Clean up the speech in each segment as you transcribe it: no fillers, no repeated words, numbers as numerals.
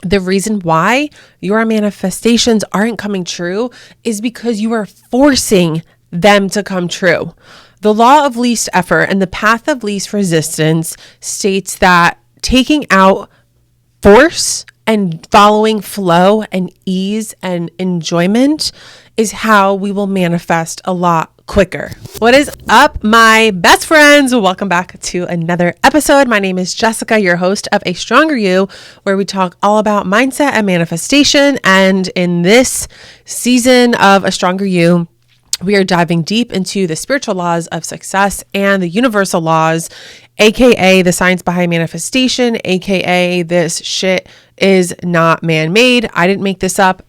The reason why your manifestations aren't coming true is because you are forcing them to come true. The law of least effort and the path of least resistance states that taking out force and following flow and ease and enjoyment is how we will manifest a lot quicker. What is up, my best friends? Welcome back to another episode. My name is Jessica, your host of A Stronger You, where we talk all about mindset and manifestation. And in this season of A Stronger You, we are diving deep into the spiritual laws of success and the universal laws, aka the science behind manifestation, aka this shit is not man-made. I didn't make this up.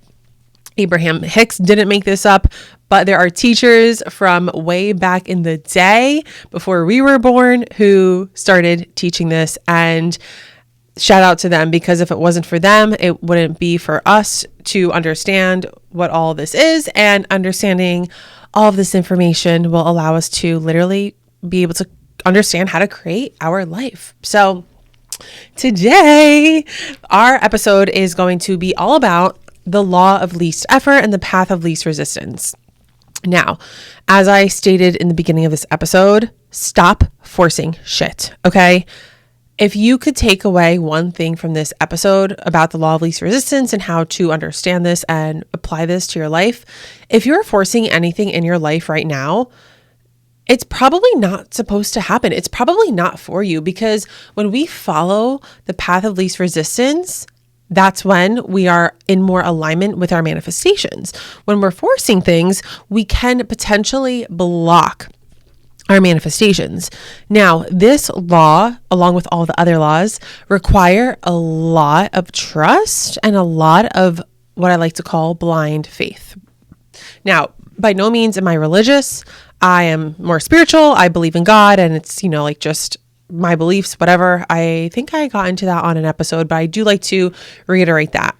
Abraham Hicks didn't make this up, but there are teachers from way back in the day before we were born who started teaching this, and shout out to them, because if it wasn't for them, it wouldn't be for us to understand what all this is, and understanding all of this information will allow us to literally be able to understand how to create our life. So today, our episode is going to be all about the law of least effort and the path of least resistance. Now, as I stated in the beginning of this episode, stop forcing shit, okay? If you could take away one thing from this episode about the law of least resistance and how to understand this and apply this to your life, if you're forcing anything in your life right now, it's probably not supposed to happen. It's probably not for you, because when we follow the path of least resistance, that's when we are in more alignment with our manifestations. When we're forcing things, we can potentially block our manifestations. Now, this law, along with all the other laws, require a lot of trust and a lot of what I like to call blind faith. Now, by no means am I religious. I am more spiritual. I believe in God, and it's, like just my beliefs, whatever. I think I got into that on an episode, but I do like to reiterate that.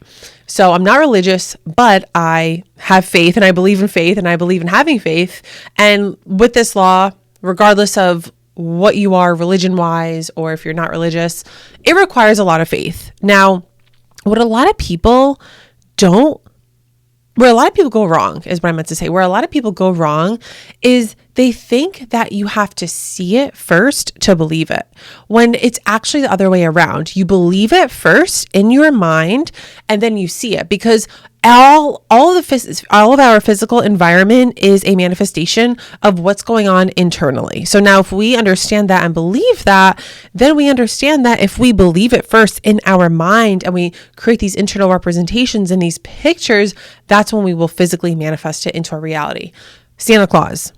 So I'm not religious, but I have faith, and I believe in faith, and I believe in having faith. And with this law, regardless of what you are religion-wise, or if you're not religious, it requires a lot of faith. Now, where a lot of people go wrong is what I meant to say. Where a lot of people go wrong is they think that you have to see it first to believe it, when it's actually the other way around. You believe it first in your mind, and then you see it, because all of our physical environment is a manifestation of what's going on internally. So now if we understand that and believe that, then we understand that if we believe it first in our mind and we create these internal representations and these pictures, that's when we will physically manifest it into our reality. Santa Claus.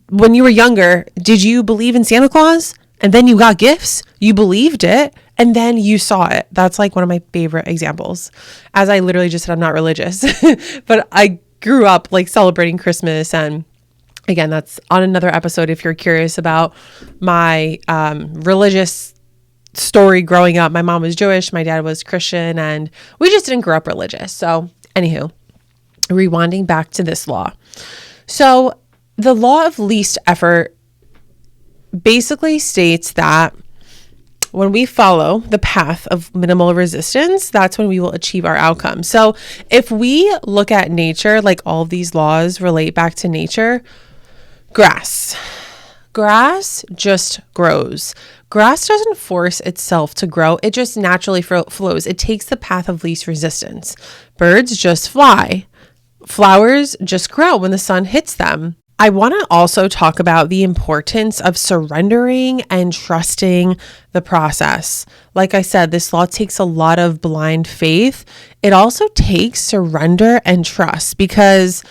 When you were younger, did you believe in Santa Claus? And then you got gifts? You believed it, and then you saw it. That's like one of my favorite examples. As I literally just said, I'm not religious, but I grew up like celebrating Christmas. And again, that's on another episode if you're curious about my religious story growing up. My mom was Jewish, my dad was Christian, and we just didn't grow up religious. So anywho, rewinding back to this law. So the law of least effort basically states that when we follow the path of minimal resistance, that's when we will achieve our outcome. So if we look at nature, like all of these laws relate back to nature, grass just grows. Grass doesn't force itself to grow. It just naturally flows. It takes the path of least resistance. Birds just fly. Flowers just grow when the sun hits them. I want to also talk about the importance of surrendering and trusting the process. Like I said, this law takes a lot of blind faith. It also takes surrender and trust, because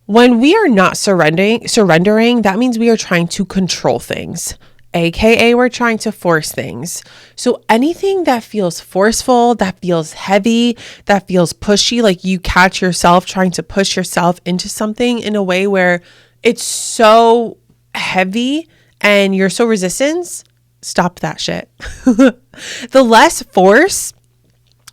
when we are not surrendering, that means we are trying to control things, aka we're trying to force things. So anything that feels forceful, that feels heavy, that feels pushy, like you catch yourself trying to push yourself into something in a way where it's so heavy and you're so resistant, stop that shit. The less force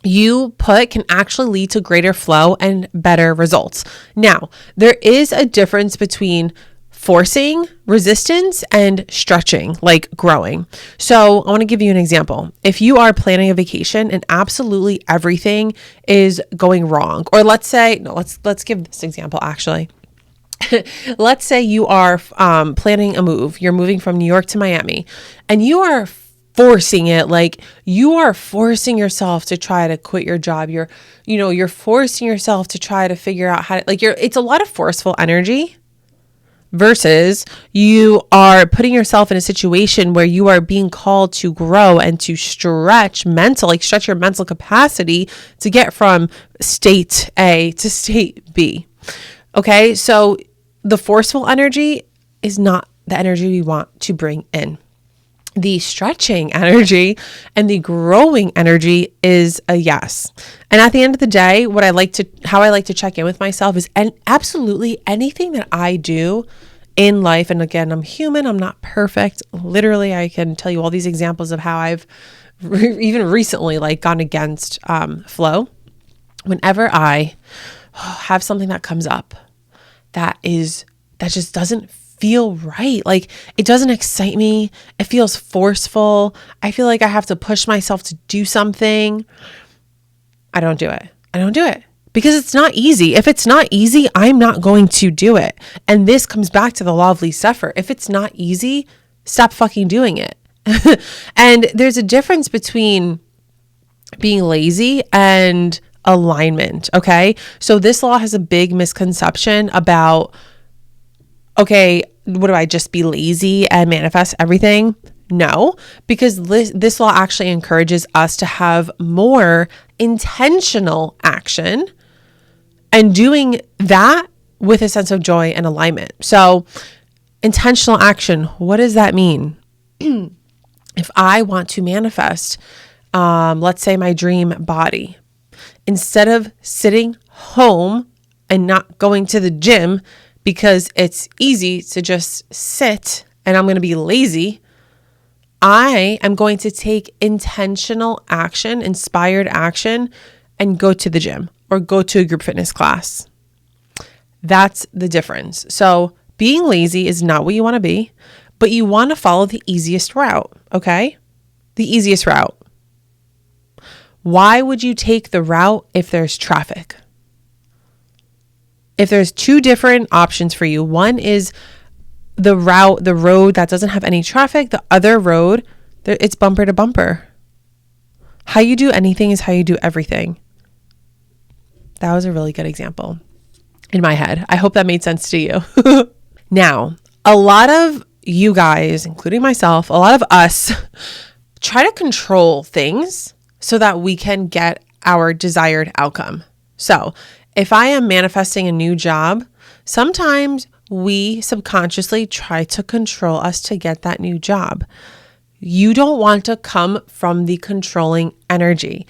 you put can actually lead to greater flow and better results. Now, there is a difference between forcing, resistance, and stretching, like growing. So I want to give you an example. If you are planning a vacation and absolutely everything is going wrong, or let's give this example actually. Let's say you are planning a move. You're moving from New York to Miami, and you are forcing it. Like, you are forcing yourself to try to quit your job. You're forcing yourself to try to figure out how to, it's a lot of forceful energy versus you are putting yourself in a situation where you are being called to grow and to stretch your mental capacity to get from state A to state B. Okay. So the forceful energy is not the energy we want to bring in. The stretching energy and the growing energy is a yes. And at the end of the day, how I like to check in with myself is, and absolutely anything that I do in life. And again, I'm human. I'm not perfect. Literally, I can tell you all these examples of how I've even recently gone against flow. Whenever I have something that comes up that just doesn't feel right. It doesn't excite me. It feels forceful. I feel like I have to push myself to do something. I don't do it because it's not easy. If it's not easy, I'm not going to do it. And this comes back to the law of least effort. If it's not easy, stop fucking doing it. And there's a difference between being lazy and alignment. Okay. So this law has a big misconception about, okay, what do I just be lazy and manifest everything? No, because this law actually encourages us to have more intentional action and doing that with a sense of joy and alignment. So intentional action, what does that mean? If I want to manifest, let's say my dream body, instead of sitting home and not going to the gym, because it's easy to just sit and I'm going to be lazy, I am going to take intentional action, inspired action, and go to the gym or go to a group fitness class. That's the difference. So being lazy is not what you want to be, but you want to follow the easiest route, okay? The easiest route. Why would you take the route if there's traffic? If there's two different options for you, one is the road that doesn't have any traffic. The other road, it's bumper to bumper. How you do anything is how you do everything. That was a really good example in my head. I hope that made sense to you. Now, a lot of you guys, including myself, a lot of us try to control things so that we can get our desired outcome. So if I am manifesting a new job, sometimes we subconsciously try to control us to get that new job. You don't want to come from the controlling energy,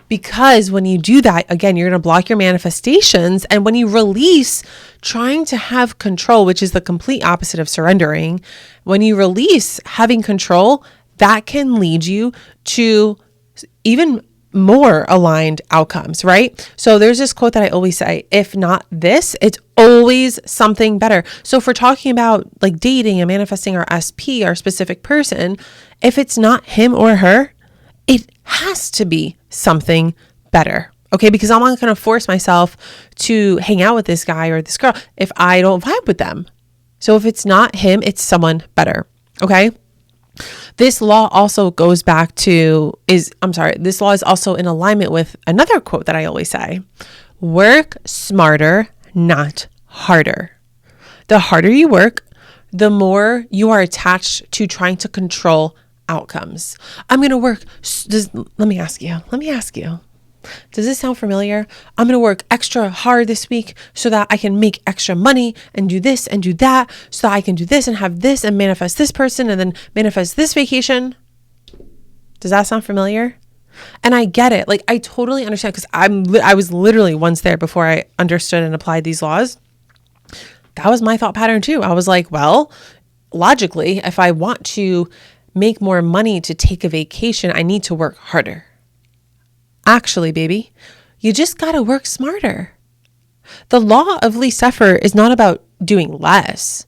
because when you do that, again, you're going to block your manifestations. And when you release trying to have control, which is the complete opposite of surrendering, when you release having control, that can lead you to even more aligned outcomes, right? So there's this quote that I always say, if not this, it's always something better. So if we're talking about dating and manifesting our SP, our specific person, if it's not him or her, it has to be something better. Okay. Because I'm not going to force myself to hang out with this guy or this girl if I don't vibe with them. So if it's not him, it's someone better. Okay. This law also goes back to this law is also in alignment with another quote that I always say: work smarter, not harder. The harder you work, the more you are attached to trying to control outcomes. I'm going to work. Let me ask you. Does this sound familiar? I'm going to work extra hard this week so that I can make extra money and do this and do that so that I can do this and have this and manifest this person and then manifest this vacation. Does that sound familiar? And I get it. I totally understand, because I was literally once there before I understood and applied these laws. That was my thought pattern too. I was like, well, logically, if I want to make more money to take a vacation, I need to work harder. Actually, baby, you just got to work smarter. The law of least effort is not about doing less.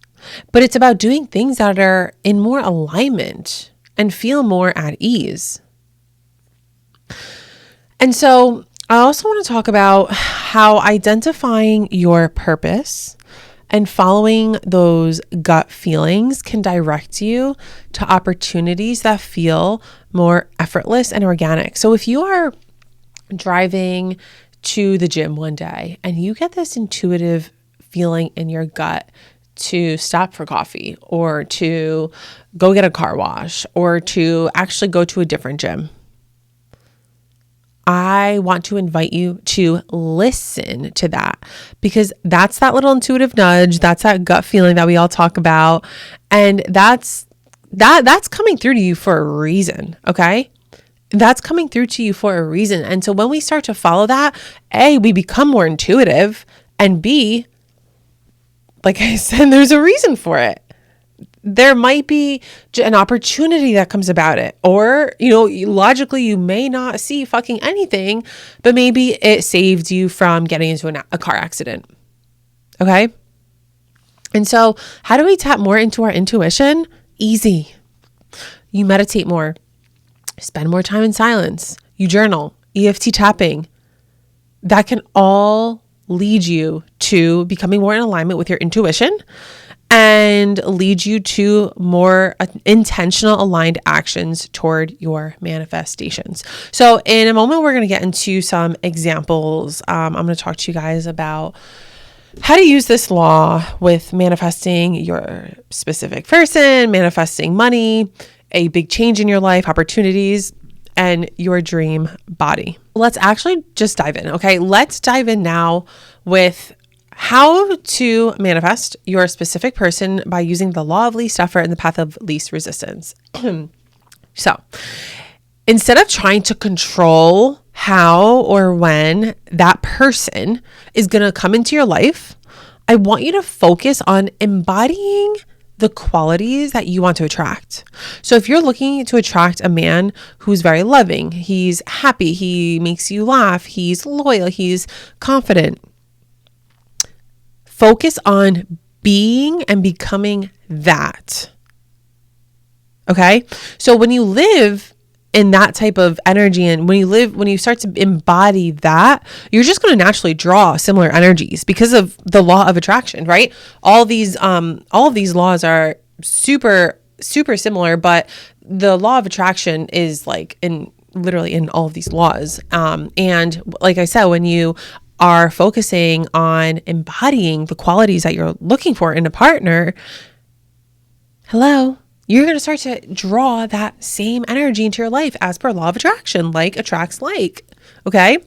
but it's about doing things that are in more alignment and feel more at ease. And so I also want to talk about how identifying your purpose and following those gut feelings can direct you to opportunities that feel more effortless and organic. So if you are driving to the gym one day and you get this intuitive feeling in your gut to stop for coffee or to go get a car wash or to actually go to a different gym, I want to invite you to listen to that, because that's that little intuitive nudge. That's that gut feeling that we all talk about. And that's coming through to you for a reason. Okay. That's coming through to you for a reason. And so when we start to follow that, A, we become more intuitive, and B, like I said, there's a reason for it. There might be an opportunity that comes about it. Or, logically, you may not see fucking anything, but maybe it saved you from getting into a car accident. Okay? And so how do we tap more into our intuition? Easy. You meditate more. Spend more time in silence. You journal. EFT tapping. That can all lead you to becoming more in alignment with your intuition and lead you to more intentional, aligned actions toward your manifestations. So in a moment, we're going to get into some examples. I'm going to talk to you guys about how to use this law with manifesting your specific person, manifesting money, a big change in your life, opportunities, and your dream body. Let's actually just dive in. Okay. Let's dive in now with how to manifest your specific person by using the law of least effort and the path of least resistance. So instead of trying to control how or when that person is going to come into your life, I want you to focus on embodying the qualities that you want to attract. So if you're looking to attract a man who's very loving, he's happy, he makes you laugh, he's loyal, he's confident, focus on being and becoming that. Okay? So when you live in that type of energy, and when you start to embody that, you're just going to naturally draw similar energies because of the law of attraction, right? All of these laws are super, super similar, but the law of attraction is like literally in all of these laws. And like I said, when you are focusing on embodying the qualities that you're looking for in a partner, you're going to start to draw that same energy into your life as per law of attraction. Like attracts like, okay?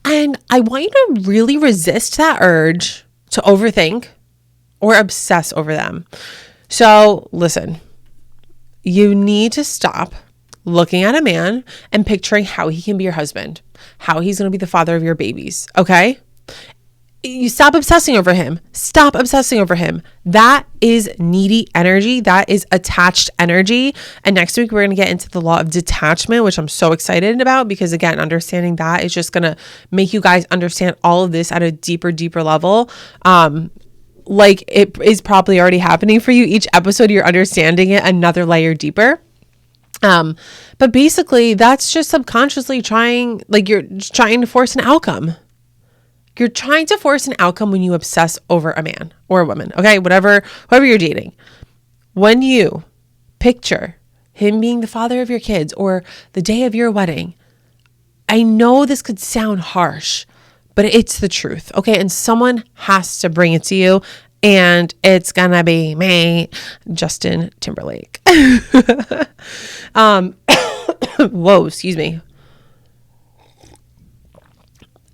And I want you to really resist that urge to overthink or obsess over them. So listen, you need to stop looking at a man and picturing how he can be your husband, how he's going to be the father of your babies. Okay. You stop obsessing over him. Stop obsessing over him. That is needy energy. That is attached energy. And next week, we're going to get into the law of detachment, which I'm so excited about, because again, understanding that is just going to make you guys understand all of this at a deeper, deeper level. Like it is probably already happening for you. Each episode, you're understanding it another layer deeper. But basically that's just subconsciously you're trying to force an outcome. You're trying to force an outcome when you obsess over a man or a woman. Okay. Whoever you're dating, when you picture him being the father of your kids or the day of your wedding, I know this could sound harsh, but it's the truth. Okay. And someone has to bring it to you. And it's gonna be me, Justin Timberlake. Whoa, excuse me.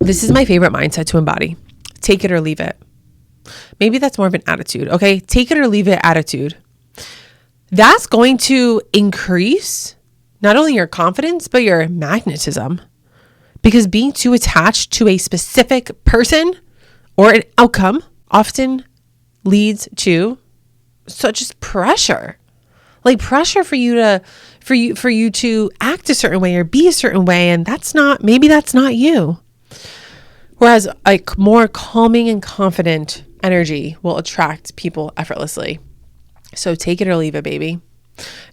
This is my favorite mindset to embody. Take it or leave it. Maybe that's more of an attitude. Okay. Take it or leave it attitude. That's going to increase not only your confidence, but your magnetism. Because being too attached to a specific person or an outcome often leads to such as pressure, like pressure for you to act a certain way or be a certain way. And maybe that's not you. Whereas like more calming and confident energy will attract people effortlessly. So take it or leave it, baby.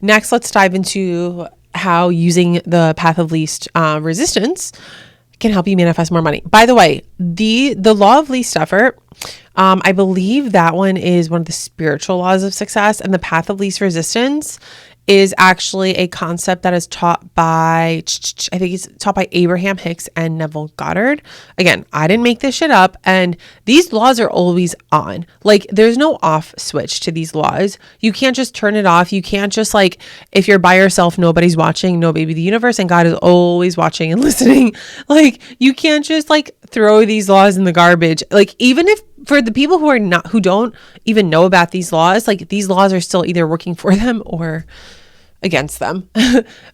Next, let's dive into how using the path of least resistance can help you manifest more money. By the way, the law of least effort, I believe that one is one of the spiritual laws of success, and the path of least resistance is actually a concept that is taught by, I think it's taught by Abraham Hicks and Neville Goddard. Again, I didn't make this shit up. And these laws are always on. Like, there's no off switch to these laws. You can't just turn it off. You can't just, like, if you're by yourself, nobody's watching. No, baby, the universe and God is always watching and listening. Like, you can't just, like, throw these laws in the garbage. Like, even if, for the people who don't even know about these laws, like, these laws are still either working for them or against them.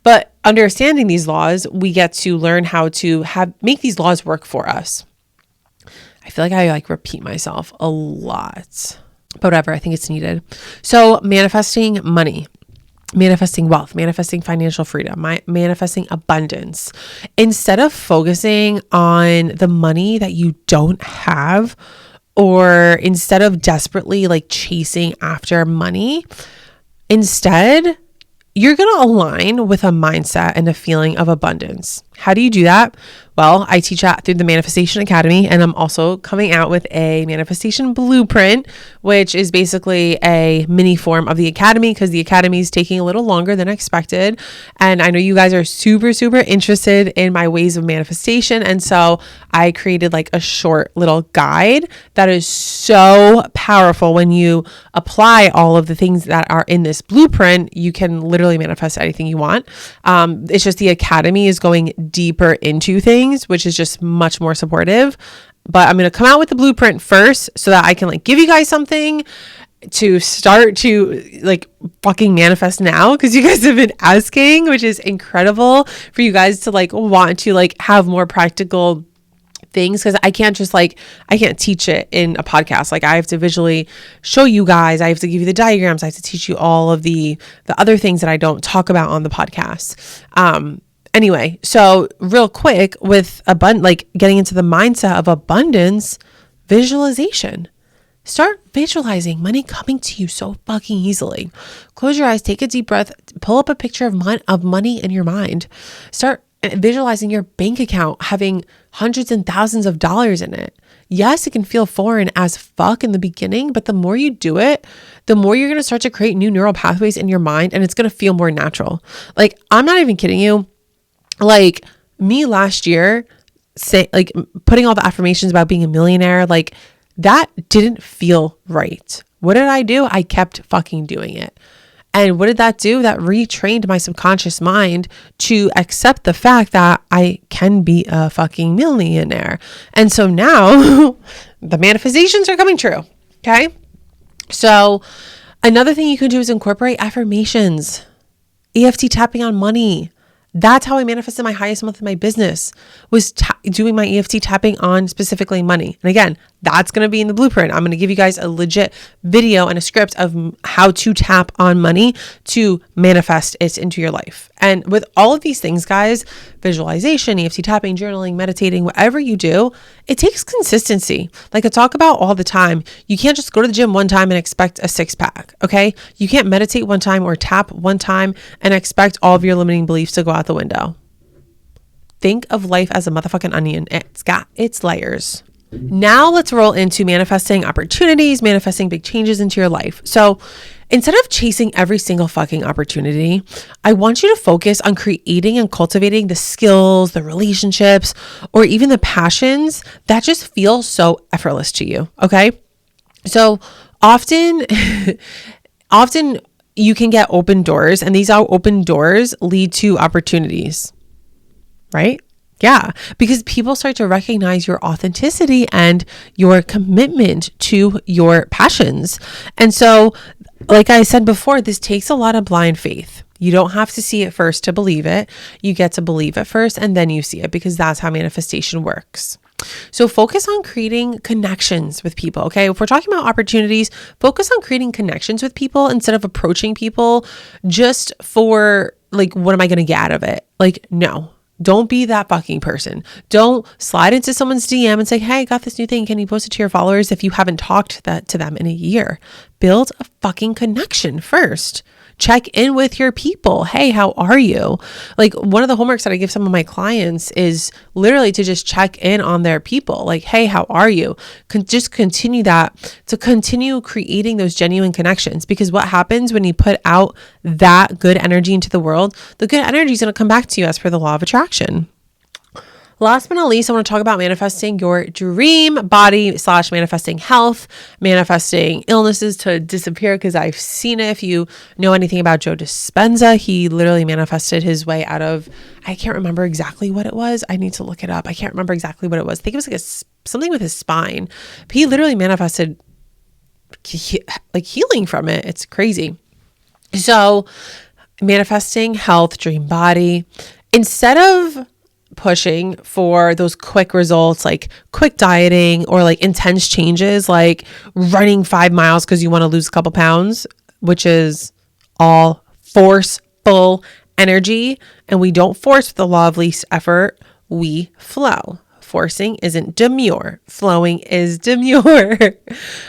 But understanding these laws, we get to learn how to make these laws work for us. I feel like I repeat myself a lot, but whatever, I think it's needed. So manifesting money, manifesting wealth, manifesting financial freedom, manifesting abundance. Instead of focusing on the money that you don't have, or instead of desperately like chasing after money, instead, you're going to align with a mindset and a feeling of abundance. How do you do that? Well, I teach that through the Manifestation Academy, and I'm also coming out with a manifestation blueprint, which is basically a mini form of the Academy, because the Academy is taking a little longer than expected. And I know you guys are super, super interested in my ways of manifestation. And so I created like a short little guide that is so powerful. When you apply all of the things that are in this blueprint, you can literally manifest anything you want. It's just the Academy is going deeper into things, which is just much more supportive. But I'm going to come out with the blueprint first so that I can like give you guys something to start to like fucking manifest now, because you guys have been asking, which is incredible for you guys to like want to like have more practical things, because I can't teach it in a podcast. Like, I have to visually show you guys, I have to give you the diagrams, I have to teach you all of the other things that I don't talk about on the podcast. Anyway, so real quick with getting into the mindset of abundance, visualization. Start visualizing money coming to you so fucking easily. Close your eyes, take a deep breath, pull up a picture of money in your mind. Start visualizing your bank account having hundreds and thousands of dollars in it. Yes, it can feel foreign as fuck in the beginning, but the more you do it, the more you're going to start to create new neural pathways in your mind, and it's going to feel more natural. Like, I'm not even kidding you. Like, me last year, putting all the affirmations about being a millionaire, like, that didn't feel right. What did I do? I kept fucking doing it. And what did that do? That retrained my subconscious mind to accept the fact that I can be a fucking millionaire. And so now the manifestations are coming true. Okay. So another thing you can do is incorporate affirmations, EFT tapping on money. That's how I manifested my highest month in my business, was doing my EFT tapping on specifically money. And again, that's going to be in the blueprint. I'm going to give you guys a legit video and a script of how to tap on money to manifest it into your life. And with all of these things, guys, visualization, EFT tapping, journaling, meditating, whatever you do, it takes consistency. Like I talk about all the time, you can't just go to the gym one time and expect a six pack. Okay. You can't meditate one time or tap one time and expect all of your limiting beliefs to go out the window. Think of life as a motherfucking onion. It's got its layers. Now let's roll into manifesting opportunities, manifesting big changes into your life. So instead of chasing every single fucking opportunity, I want you to focus on creating and cultivating the skills, the relationships, or even the passions that just feel so effortless to you. Okay. So often you can get open doors, and these open doors lead to opportunities, right? Yeah, because people start to recognize your authenticity and your commitment to your passions. And so, like I said before, this takes a lot of blind faith. You don't have to see it first to believe it. You get to believe it first, and then you see it, because that's how manifestation works. So focus on creating connections with people. Okay. If we're talking about opportunities, focus on creating connections with people instead of approaching people just for like, what am I going to get out of it? Like, no. Don't be that fucking person. Don't slide into someone's DM and say, hey, I got this new thing. Can you post it to your followers if you haven't talked that to them in a year? Build a fucking connection first. Check in with your people. Hey, how are you? Like, one of the homeworks that I give some of my clients is literally to just check in on their people. Like, hey, how are you? Just continue that, to continue creating those genuine connections. Because what happens when you put out that good energy into the world, the good energy is going to come back to you as per the law of attraction. Last but not least, I want to talk about manifesting your dream body / manifesting health, manifesting illnesses to disappear, because I've seen it. If you know anything about Joe Dispenza, he literally manifested his way out of, I can't remember exactly what it was. I need to look it up. I can't remember exactly what it was. I think it was like something with his spine. But he literally manifested like healing from it. It's crazy. So manifesting health, dream body, instead of pushing for those quick results, like quick dieting or like intense changes, like running 5 miles because you want to lose a couple pounds, which is all forceful energy. And we don't force with the law of least effort. We flow. Forcing isn't demure. Flowing is demure.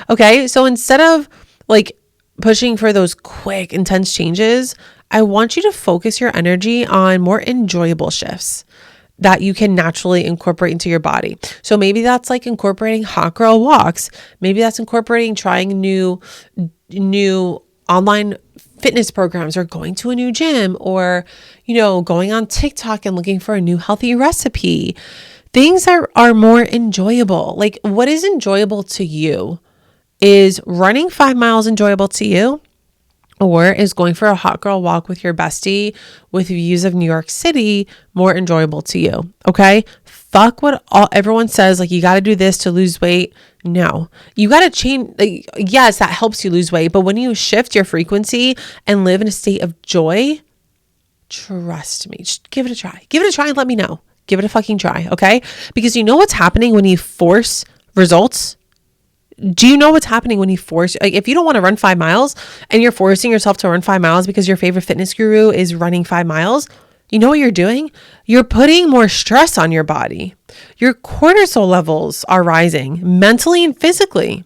Okay. So instead of like pushing for those quick, intense changes, I want you to focus your energy on more enjoyable shifts that you can naturally incorporate into your body. So maybe that's like incorporating hot girl walks. Maybe that's incorporating trying new online fitness programs, or going to a new gym, or, going on TikTok and looking for a new healthy recipe. Things that are more enjoyable. Like, what is enjoyable to you? Is running 5 miles enjoyable to you? Or is going for a hot girl walk with your bestie with views of New York City more enjoyable to you? Okay. Fuck what everyone says. Like, you got to do this to lose weight. No, you got to change. Like, yes, that helps you lose weight. But when you shift your frequency and live in a state of joy, trust me, just give it a try. Give it a try and let me know. Give it a fucking try. Okay. Because you know what's happening when you force results? Do you know what's happening when you force, like, if you don't want to run 5 miles and you're forcing yourself to run 5 miles because your favorite fitness guru is running 5 miles, you know what you're doing? You're putting more stress on your body. Your cortisol levels are rising mentally and physically.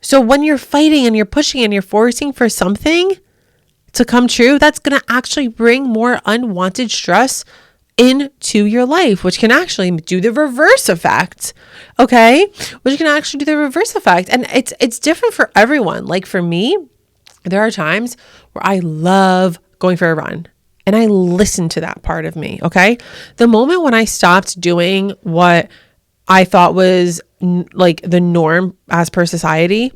So when you're fighting and you're pushing and you're forcing for something to come true, that's going to actually bring more unwanted stress into your life, which can actually do the reverse effect. Okay. Which can actually do the reverse effect. And it's different for everyone. Like, for me, there are times where I love going for a run and I listen to that part of me. Okay. The moment when I stopped doing what I thought was like the norm as per society,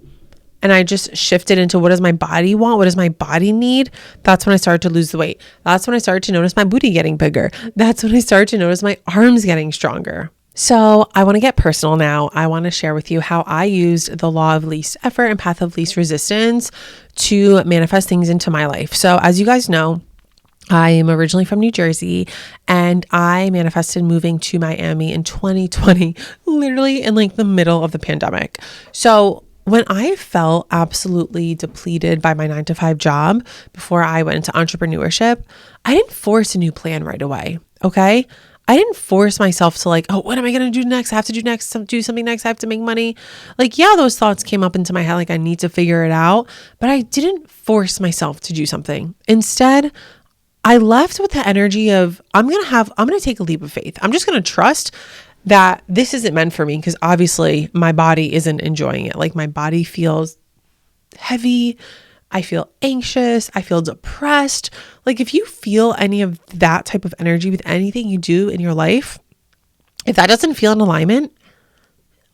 and I just shifted into, what does my body want? What does my body need? That's when I started to lose the weight. That's when I started to notice my booty getting bigger. That's when I started to notice my arms getting stronger. So I want to get personal now. I want to share with you how I used the law of least effort and path of least resistance to manifest things into my life. So as you guys know, I am originally from New Jersey, and I manifested moving to Miami in 2020, literally in like the middle of the pandemic. So when I felt absolutely depleted by my 9-to-5 job before I went into entrepreneurship, I didn't force a new plan right away. Okay. I didn't force myself to like, oh, what am I going to do next? I have to do something next. I have to make money. Like, yeah, those thoughts came up into my head. Like, I need to figure it out, but I didn't force myself to do something. Instead, I left with the energy of, I'm going to take a leap of faith. I'm just going to trust that this isn't meant for me, because obviously my body isn't enjoying it. Like, my body feels heavy. I feel anxious. I feel depressed. Like, if you feel any of that type of energy with anything you do in your life, if that doesn't feel in alignment,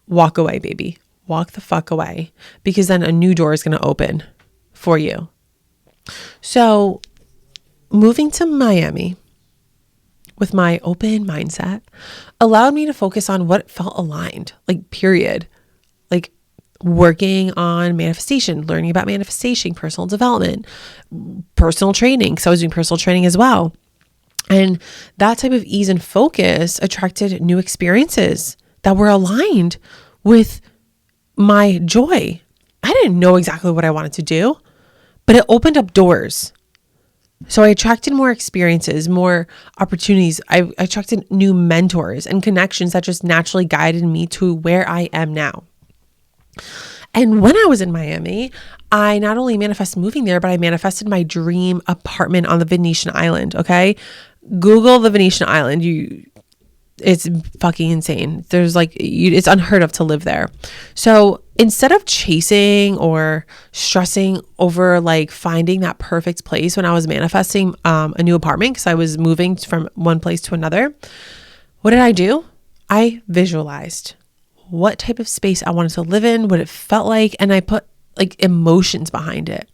walk away, baby. Walk the fuck away, because then a new door is going to open for you. So moving to Miami with my open mindset allowed me to focus on what felt aligned, like, period. Like, working on manifestation, learning about manifestation, personal development, personal training, because I was doing personal training as well. And that type of ease and focus attracted new experiences that were aligned with my joy. I didn't know exactly what I wanted to do, but it opened up doors. So I attracted more experiences, more opportunities. I attracted new mentors and connections that just naturally guided me to where I am now. And when I was in Miami, I not only manifested moving there, but I manifested my dream apartment on the Venetian Island. Okay. Google the Venetian Island. It's fucking insane. It's unheard of to live there. So instead of chasing or stressing over like finding that perfect place when I was manifesting a new apartment, because I was moving from one place to another, what did I do? I visualized what type of space I wanted to live in, what it felt like, and I put like emotions behind it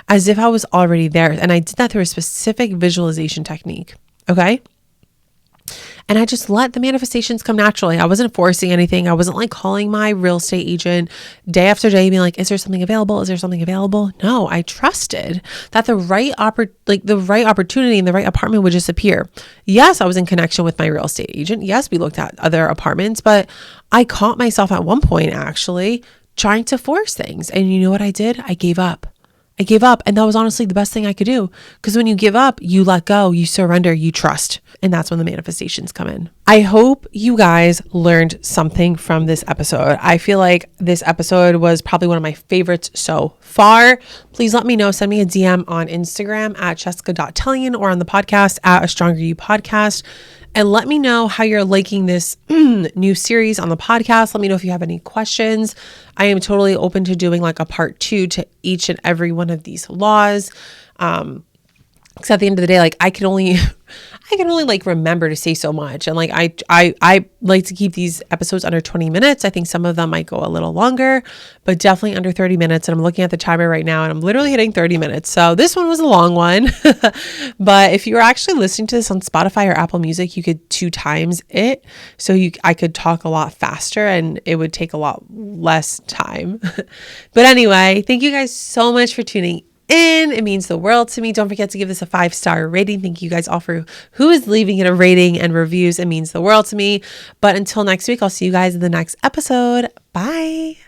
as if I was already there. And I did that through a specific visualization technique. Okay. And I just let the manifestations come naturally. I wasn't forcing anything. I wasn't like calling my real estate agent day after day, being like, is there something available? Is there something available? No, I trusted that the right opportunity and the right apartment would just appear. Yes, I was in connection with my real estate agent. Yes, we looked at other apartments, but I caught myself at one point actually trying to force things. And you know what I did? I gave up. And that was honestly the best thing I could do. Because when you give up, you let go, you surrender, you trust. And that's when the manifestations come in. I hope you guys learned something from this episode. I feel like this episode was probably one of my favorites so far. Please let me know. Send me a DM on Instagram at jessica.tellian or on the podcast at A Stronger You Podcast. And let me know how you're liking this new series on the podcast. Let me know if you have any questions. I am totally open to doing like a part 2 to each and every one of these laws. Because at the end of the day, like I can only like remember to say so much. And like I like to keep these episodes under 20 minutes. I think some of them might go a little longer, but definitely under 30 minutes. And I'm looking at the timer right now and I'm literally hitting 30 minutes. So this one was a long one. But if you were actually listening to this on Spotify or Apple Music, you could 2 times it. So I could talk a lot faster and it would take a lot less time. But anyway, thank you guys so much for tuning in. It means the world to me. Don't forget to give this a 5-star rating. Thank you guys all for who is leaving it a rating and reviews. It means the world to me. But until next week, I'll see you guys in the next episode. Bye.